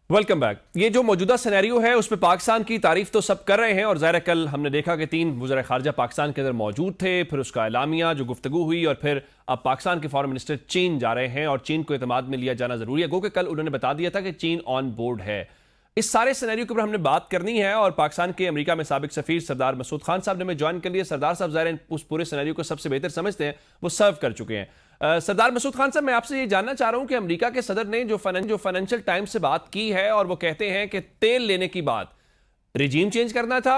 Welcome back. ये जो मौजूदा सिनेरियो है उस पर पाकिस्तान की तारीफ तो सब कर रहे हैं और ज़ाहिर है कल हमने देखा कि 3 वज़ीर ख़ारजा पाकिस्तान के अंदर मौजूद थे, फिर उसका एलामिया जो गुफ्तगू हुई और फिर अब पाकिस्तान के फॉरेन मिनिस्टर चीन जा रहे हैं और चीन को एतमाद में लिया जाना ज़रूरी है। गो कि कल उन्होंने बता दिया था कि चीन ऑन बोर्ड है। इस सारे सिनेरियो के ऊपर हमने बात करनी है और पाकिस्तान के अमेरिका में साबिक सफीर सरदार मसूद खान साहब ने हमें ज्वाइन कर लिया। सरदार साहब ज़ाहिर उस पूरे सिनेरियो को सबसे बेहतर समझते हैं, वो सर्व कर चुके हैं। सरदार मसूद खान साहब, मैं आपसे ये जानना चाह रहा हूं कि अमेरिका के सदर ने जो फाइनेंशियल टाइम्स से बात की है और वो कहते हैं कि तेल लेने की बात, रिजीम चेंज करना था,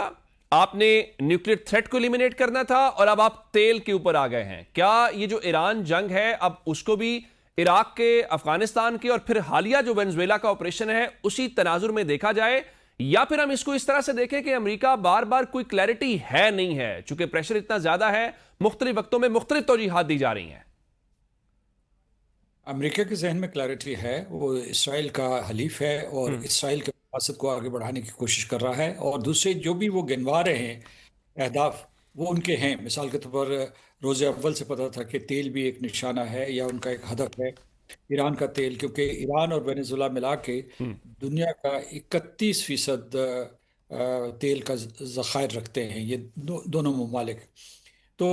आपने न्यूक्लियर थ्रेट को एलिमिनेट करना था और अब आप तेल के ऊपर आ गए हैं। क्या ये जो ईरान जंग है अब उसको भी इराक के, अफगानिस्तान के और फिर हालिया जो वेनेजुएला का ऑपरेशन है उसी तनाजुर में देखा जाए, या फिर हम इसको इस तरह से देखें कि अमेरिका बार बार कोई क्लैरिटी है नहीं है, चूंकि प्रेशर इतना ज्यादा है, मुख्तलिफ वक्तों में मुख्तलिफ तौजीहात दी जा रही हैं। अमेरिका के जहन में क्लैरिटी है। वो इसराइल का हलीफ है और इसराइल के मकसद को आगे बढ़ाने की कोशिश कर रहा है, और दूसरे जो भी वो गिनवा रहे हैं अहदाफ, वो उनके हैं। मिसाल के तौर पर रोज़े अव्वल से पता था कि तेल भी एक निशाना है या उनका एक हदफ है, ईरान का तेल, क्योंकि ईरान और वेनेजुला मिला के दुनिया का 31% तेल का ज़खायर रखते हैं ये दोनों ममालिक। तो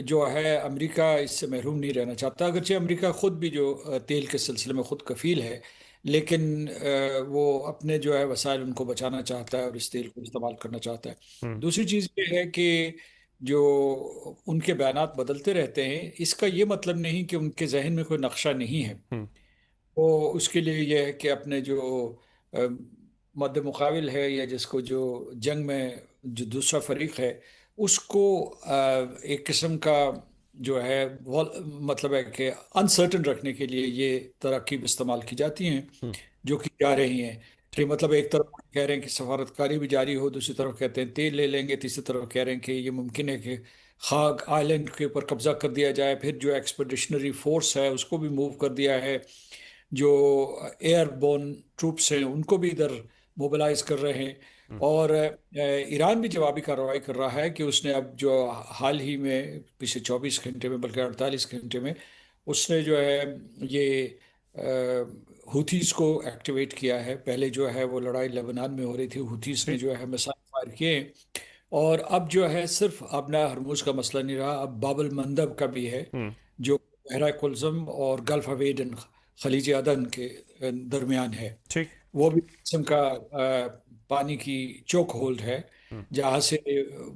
जो है अमेरिका इससे महरूम नहीं रहना चाहता, अगरचे अमेरिका ख़ुद भी जो तेल के सिलसिले में ख़ुद कफ़ील है, लेकिन वो अपने जो है वसाइल उनको बचाना चाहता है और इस तेल को इस्तेमाल करना चाहता है। हम्म। दूसरी चीज़ ये है कि जो उनके बयानात बदलते रहते हैं, इसका ये मतलब नहीं कि उनके जहन में कोई नक्शा नहीं है। हम्म। तो उसके लिए यह है कि अपने जो अ, मद्द मुकाबिल है या जिसको जो जंग में जो दूसरा फरीक है उसको एक किस्म का जो है मतलब है कि अनसर्टन रखने के लिए ये तरकीब इस्तेमाल की जाती हैं हम्म। जो की जा रही हैं। कि ठीक। मतलब एक तरफ कह रहे हैं कि सफारतकारी भी जारी हो, दूसरी तरफ कहते हैं तेल ले लेंगे, तीसरी तरफ कह रहे हैं कि ये मुमकिन है कि खाग आइलैंड के ऊपर कब्जा कर दिया जाए। फिर जो एक्सपेडिशनरी फोर्स है उसको भी मूव कर दिया है, जो एयरबोर्न ट्रूप्स हैं उनको भी इधर मोबिलाइज कर रहे हैं। हम्म। और ईरान भी जवाबी कार्रवाई कर रहा है कि उसने अब जो हाल ही में पिछले 24 घंटे में, बल्कि 48 घंटे में, उसने जो है ये हुथीस को एक्टिवेट किया है। पहले जो है वो लड़ाई लेबनान में हो रही थी, हुथीस ने ठीक। जो है मिसाइल फायर किए, और अब जो है सिर्फ अब ना हरमुज का मसला नहीं रहा, अब बाबल मंदब का भी है, हम्म। जो बहरा कुल्ज़म और गल्फ ऑफ एडन, खलीज अदन के दरमियान है। ठीक। वो भी किस्म का पानी की चोक होल्ड है, हम्म। जहाँ से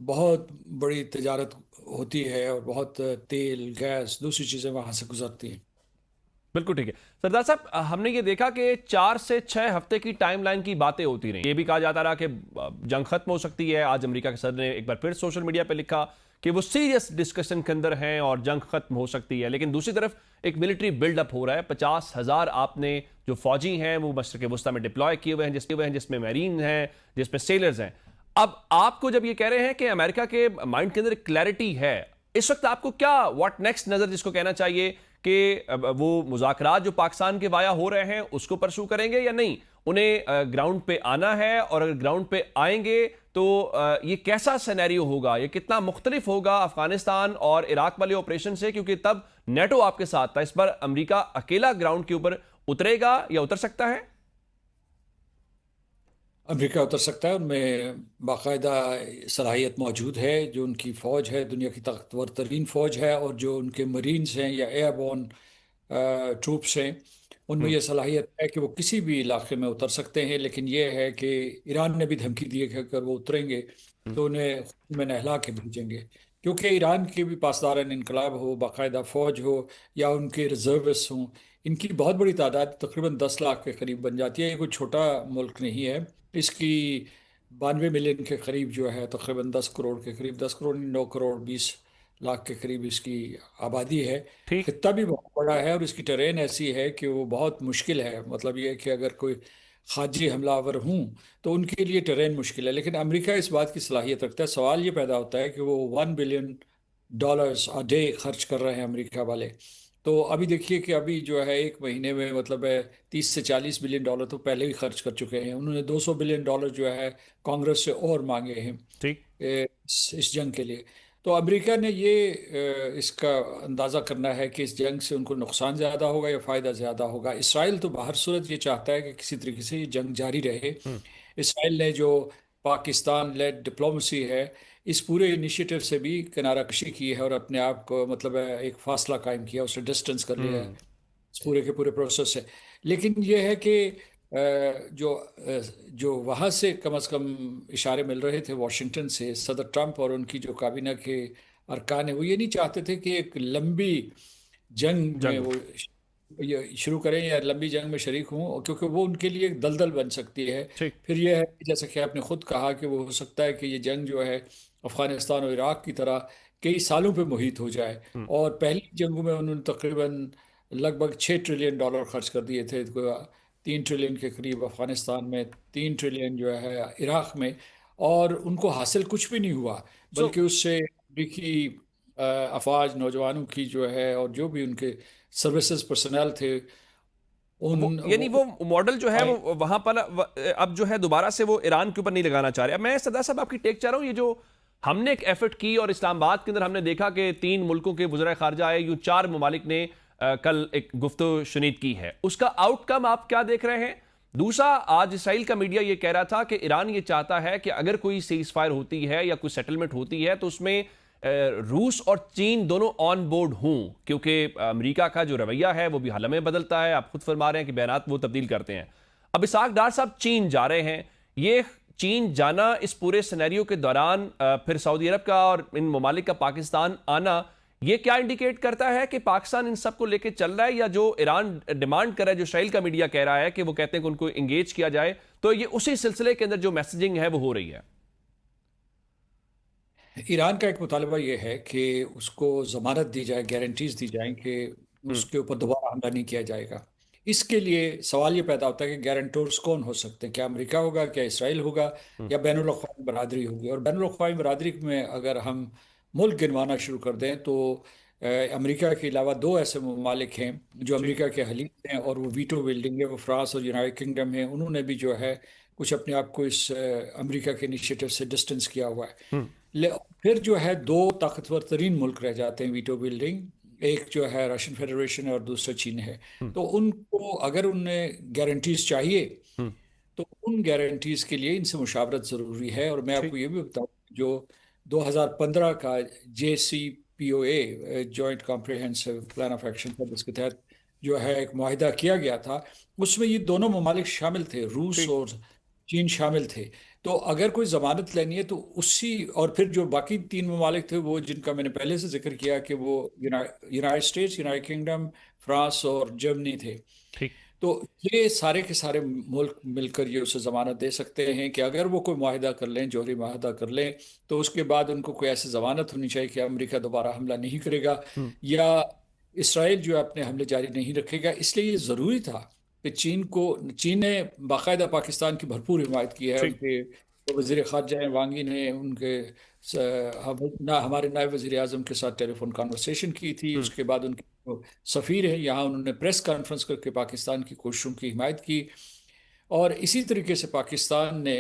बहुत बड़ी तजारत होती है और बहुत तेल, गैस, दूसरी चीज़ें वहाँ से गुजरती हैं। बिल्कुल ठीक है। सरदार साहब, हमने ये देखा कि 4 से 6 हफ्ते की टाइमलाइन की बातें होती रही। ये भी कहा जाता रहा कि जंग खत्म हो सकती है। आज अमेरिका के सदर ने एक बार फिर सोशल मीडिया पे लिखा कि वो सीरियस डिस्कशन के अंदर हैं और जंग खत्म हो सकती है। लेकिन दूसरी तरफ एक मिलिट्री बिल्डअप हो रहा है। 50,000 आपने जो फौजी हैं वो मशरक़ वस्ता में डिप्लॉय किए हुए हैं, जिसमें मैरीन हैं, जिसमें सेलर्स हैं। अब आपको जब ये कह रहे हैं कि अमेरिका के माइंड के अंदर क्लैरिटी है, इस वक्त आपको क्या व्हाट नेक्स्ट नजर जिसको कहना चाहिए कि वो मुज़ाकरात जो पाकिस्तान के वाया हो रहे हैं उसको परसू करेंगे या नहीं, उन्हें ग्राउंड पे आना है, और अगर ग्राउंड पे आएंगे तो ये कैसा सिनेरियो होगा, ये कितना मुख्तलिफ होगा अफगानिस्तान और इराक वाले ऑपरेशन से, क्योंकि तब नेटो आपके साथ था। इस बार अमेरिका अकेला ग्राउंड के ऊपर उतरेगा या उतर सकता है? अमेरिका उतर सकता है, उनमें बाकायदा सलाहियत मौजूद है। जो उनकी फ़ौज है दुनिया की ताकतवर तरीन फ़ौज है, और जो उनके मरीन्स हैं या एयरबोर्न ट्रूप्स हैं, उनमें हम्म। यह सलाहियत है कि वो किसी भी इलाके में उतर सकते हैं। लेकिन यह है कि ईरान ने भी धमकी दी है कि अगर वो उतरेंगे हम्म। तो उन्हें खून में नहला के भेजेंगे, क्योंकि ईरान के भी पासदारान इनकलाब हो, बाकायदा फ़ौज हो या उनके रिजर्विस्ट हों, इनकी बहुत बड़ी तादाद तकरीबन 10 लाख के करीब बन जाती है। ये कोई छोटा मुल्क नहीं है। इसकी 92 मिलियन के करीब जो है, तकरीबन 10 करोड़ के करीब, 10 करोड़ 9 करोड़ 20 लाख के करीब इसकी आबादी है। ठीक। खित्ता भी बहुत बड़ा है और इसकी टरेन ऐसी है कि वो बहुत मुश्किल है। मतलब ये है कि अगर कोई खाजी हमलावर हूँ तो उनके लिए टरेन मुश्किल है। लेकिन अमेरिका इस बात की सलाहियत रखता है। सवाल ये पैदा होता है कि वो $1 बिलियन अ डे खर्च कर रहे हैं अमेरिका वाले। तो अभी देखिए कि अभी जो है एक महीने में मतलब है 30 से 40 बिलियन डॉलर तो पहले ही खर्च कर चुके हैं। उन्होंने $200 बिलियन जो है कांग्रेस से और मांगे हैं ठीक। इस जंग के लिए। तो अमेरिका ने ये इसका अंदाज़ा करना है कि इस जंग से उनको नुकसान ज़्यादा होगा या फ़ायदा ज़्यादा होगा। इसराइल तो बाहर सूरत ये चाहता है कि किसी तरीके से ये जंग जारी रहे। इसराइल ने जो पाकिस्तान लेड डिप्लोमेसी है, इस पूरे इनिशिएटिव से भी किनारा कशी की है और अपने आप को मतलब एक फासला कायम किया, उससे डिस्टेंस कर लिया है हम्म। इस पूरे के पूरे प्रोसेस से। लेकिन ये है कि जो वहाँ से कम इशारे मिल रहे थे वाशिंगटन से, सदर ट्रंप और उनकी जो काबीना के अरकान है, वो ये नहीं चाहते थे कि एक लंबी जंग में जंग। वो ये शुरू करें या लंबी जंग में शरीक हों, क्योंकि वो उनके लिए एक दलदल बन सकती है। ठीक। फिर यह है कि जैसा कि आपने खुद कहा कि वो हो सकता है कि ये जंग जो है अफगानिस्तान और इराक की तरह कई सालों पे मुहित हो जाए। हम्म। और पहली जंगों में उन्होंने तकरीबन लगभग $6 ट्रिलियन खर्च कर दिए थे, तो 3 ट्रिलियन के करीब अफगानिस्तान में, 3 ट्रिलियन जो है इराक में, और उनको हासिल कुछ भी नहीं हुआ। सो बल्कि उससे अमरीकी अफवाज नौजवानों की जो है और जो भी उनके सर्विसेज पर्सनल थे वो उन यानी वो वो मॉडल जो है आए। वो वहां पर अब जो है दोबारा से वो ईरान के ऊपर नहीं लगाना चाह रहे। अब मैं सरदार साहब आपकी टेक चाह रहा हूं, ये जो हमने एक एफर्ट की और इस्लामाबाद के अंदर हमने देखा कि 3 मुल्कों के वज़राए खारजा आए, यूं 4 ममालिक ने कल एक गुफ्तगू शुनीद की है, उसका आउटकम आप क्या देख रहे हैं? दूसरा, आज इसराइल का मीडिया ये कह रहा था कि ईरान ये चाहता है कि अगर कोई सीज फायर होती है या कोई सेटलमेंट होती है तो उसमें रूस और चीन दोनों ऑन बोर्ड हों, क्योंकि अमेरिका का जो रवैया है वो भी हाल में बदलता है। आप खुद फरमा रहे हैं कि बयानात वो तब्दील करते हैं। अब इसाक डार साहब चीन जा रहे हैं, ये चीन जाना इस पूरे सिनेरियो के दौरान फिर सऊदी अरब का और इन ममालिक का पाकिस्तान आना, ये क्या इंडिकेट करता है कि पाकिस्तान इन सब को लेके चल रहा है, या जो ईरान डिमांड कर रहा है, जो इसराइल का मीडिया कह रहा है कि वो कहते हैं कि उनको इंगेज किया जाए, तो ये उसी सिलसिले के अंदर जो मैसेजिंग है वो हो रही है? ईरान का एक मुतालबा ये है कि उसको जमानत दी जाए, गारंटीज दी जाएं कि हम्म। उसके ऊपर दोबारा हमला नहीं किया जाएगा। इसके लिए सवाल ये पैदा होता है कि गारंटर्स कौन हो सकते हैं, क्या अमेरिका होगा, क्या इसराइल होगा, हम्म। या बैनुल अक़वामी बरादरी होगी। और बैनुल अक़वामी बरादरी में अगर हम मुल्क गिनवाना शुरू कर दें तो अमेरिका के अलावा दो ऐसे ममालिक हैं जो ठीक। अमेरिका के हलीफ हैं और वो वीटो बिल्डिंग है, वो फ्रांस और यूनाइटेड किंगडम है। उन्होंने भी जो है कुछ अपने आप को इस अमेरिका के इनिशिएटिव से डिस्टेंस किया हुआ है। हम्म। फिर जो है दो ताकतवर तरीन मुल्क रह जाते हैं वीटो बिल्डिंग, एक जो है रशियन फेडरेशन है और दूसरा चीन है। हम्म। तो उनको अगर उन्हें गारंटीज चाहिए हम्म। तो उन गारंटीज के लिए इनसे मुशावरत ज़रूरी है। और मैं आपको ठीक। ये भी बताऊं, जो 2015 का JCPOA joint comprehensive plan of action था, जिसके तहत जो है एक मुआहिदा किया गया था, उसमें ये दोनों ममालिक शामिल थे, रूस ठीक। और चीन शामिल थे। तो अगर कोई जमानत लेनी है तो उसी, और फिर जो बाकी 3 ममालिक थे वो जिनका मैंने पहले से जिक्र किया कि वो United states, United kingdom, France और जर्मनी थे। ठीक। तो ये सारे के सारे मुल्क मिलकर ये उसे जमानत दे सकते हैं कि अगर वो कोई माहिदा कर लें, जौहरी माहिदा कर लें, तो उसके बाद उनको कोई ऐसी जमानत होनी चाहिए कि अमेरिका दोबारा हमला नहीं करेगा हम्म। या इसराइल जो है अपने हमले जारी नहीं रखेगा। इसलिए ये ज़रूरी था कि चीन ने बाकायदा पाकिस्तान की भरपूर हिमायत की है। ठीक। उनके जो वज़ीर ख़ारजा हैं वांगी ने उनके हमारे नायब वज़ीर आज़म के साथ टेलीफोन कन्वर्सेशन की थी। हम्म। उसके बाद उनके जो सफ़ीर हैं यहाँ, उन्होंने प्रेस कॉन्फ्रेंस करके पाकिस्तान की कोशिशों की हिमायत की। और इसी तरीके से पाकिस्तान ने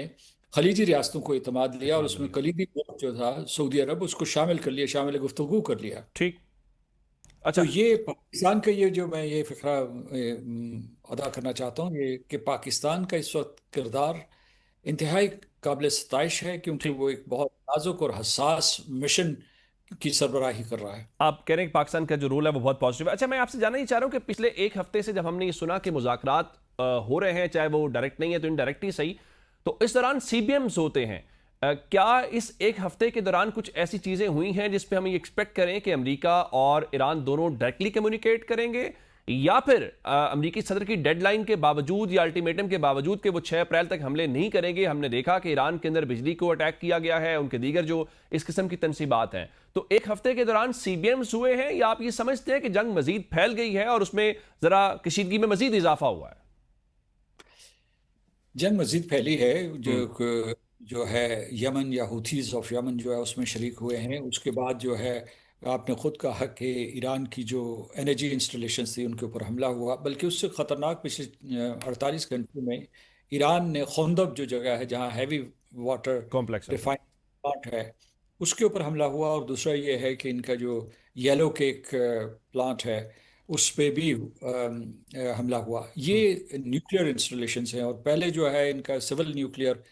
खलीजी रियासतों को इतमाद लिया और इत्मीनान उसमें लिया। कलीदी मुल्क जो था सऊदी अरब, उसको शामिल कर लिया, शामिल गुफ्तगू कर लिया। ठीक। तो अच्छा। ये पाकिस्तान का ये जो मैं ये फ़िक्रा अदा करना चाहता हूँ, ये कि पाकिस्तान का इस वक्त किरदार इंतहाई काबिल सताइश है, क्योंकि ठीक। वो एक बहुत नाजुक और हसास मिशन की सरबराही कर रहा है। आप कह रहे हैं कि पाकिस्तान का जो रोल है वो बहुत पॉजिटिव है। अच्छा, मैं आपसे जानना ही चाह रहा हूं कि पिछले एक हफ्ते से जब हमने ये सुना कि मुज़ाकरात हो रहे हैं, चाहे वो डायरेक्ट नहीं है तो इनडायरेक्ट ही सही, तो इस दौरान CBMs होते हैं, क्या इस एक हफ्ते के दौरान कुछ ऐसी चीजें हुई हैं जिस पे हम ये एक्सपेक्ट करें कि अमेरिका और ईरान दोनों डायरेक्टली कम्युनिकेट करेंगे, या फिर अमेरिकी सदर की डेडलाइन के बावजूद या अल्टीमेटम के बावजूद कि वो 6 अप्रैल तक हमले नहीं करेंगे? हमने देखा कि ईरान के अंदर बिजली को अटैक किया गया है, उनके दीगर जो इस किस्म की तनसीबात हैं। तो एक हफ्ते के दौरान CBMs हुए हैं, या आप ये समझते हैं कि जंग मजीद फैल गई है और उसमें जरा कशीदगी में मजीद इजाफा हुआ है? जंग मजीद फैली है। जो हम्म। जो है यमन या हुथीज ऑफ यमन जो है उसमें शरीक हुए हैं। उसके बाद जो है आपने खुद कहा कि ईरान की जो एनर्जी इंस्टॉलेशन थी उनके ऊपर हमला हुआ। बल्कि उससे ख़तरनाक पिछले 48 घंटे में ईरान ने खुंदक जो जगह है जहाँ हैवी वाटर कॉम्प्लेक्स है। रिफाइनरी प्लांट है, उसके ऊपर हमला हुआ, और दूसरा ये है कि इनका जो येलो केक प्लांट है उस पे भी हमला हुआ। ये न्यूक्लियर इंस्टॉलेशंस हैं, और पहले जो है इनका सिविल न्यूक्लियर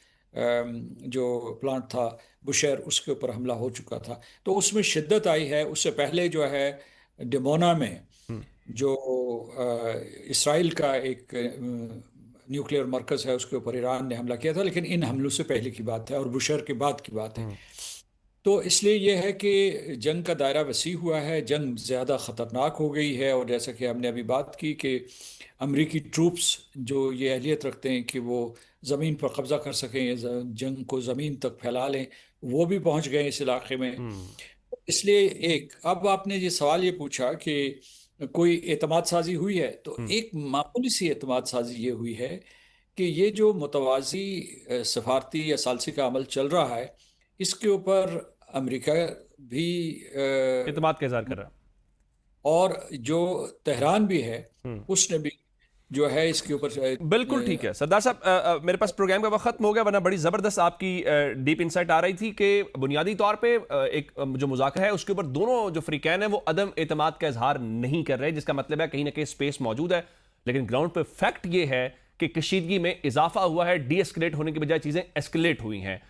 जो प्लांट था बुशेर, उसके ऊपर हमला हो चुका था। तो उसमें शिद्दत आई है। उससे पहले जो है डिमोना में जो इसराइल का एक न्यूक्लियर मरकज है उसके ऊपर ईरान ने हमला किया था, लेकिन इन हमलों से पहले की बात है और बुशर के बाद की बात है। तो इसलिए यह है कि जंग का दायरा वसी हुआ है, जंग ज़्यादा ख़तरनाक हो गई है, और जैसा कि हमने अभी बात की कि अमरीकी ट्रूप्स जो ये अहलियत रखते हैं कि वो ज़मीन पर कब्ज़ा कर सकें या जंग को ज़मीन तक फैला लें, वो भी पहुंच गए इस इलाके में। इसलिए एक, अब आपने ये सवाल ये पूछा कि कोई एतमाद साजी हुई है, तो एक मामूली सी एतमाद साजी ये हुई है कि ये जो मुतवाज़ी सफारती या सालसी का अमल चल रहा है, इसके ऊपर अमेरिका भी एतमाद का इजहार कर रहा और जो तेहरान भी है है। उसने भी जो है इसके ऊपर बिल्कुल ठीक है सरदार साहब, मेरे पास प्रोग्राम का वक्त खत्म हो गया, वरना बड़ी ज़बरदस्त आपकी डीप इंसाइट आ रही थी कि बुनियादी तौर पे एक जो मुज़ाकरा है उसके ऊपर दोनों जो फ्रीकैन है वो अदम एतमाद का इजहार नहीं कर रहे, जिसका मतलब है कहीं ना कहीं स्पेस मौजूद है, लेकिन ग्राउंड पे फैक्ट ये है कि कशीदगी में इजाफा हुआ है, डी एस्केलेट होने की बजाय चीज़ें एस्केलेट हुई हैं।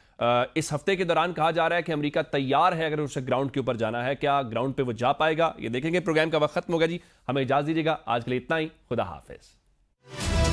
इस हफ्ते के दौरान कहा जा रहा है कि अमेरिका तैयार है अगर उसे ग्राउंड के ऊपर जाना है। क्या ग्राउंड पे वो जा पाएगा, ये देखेंगे। प्रोग्राम का वक्त खत्म हो गया जी, हमें इजाज़त दीजिएगा, आज के लिए इतना ही। खुदा हाफिज।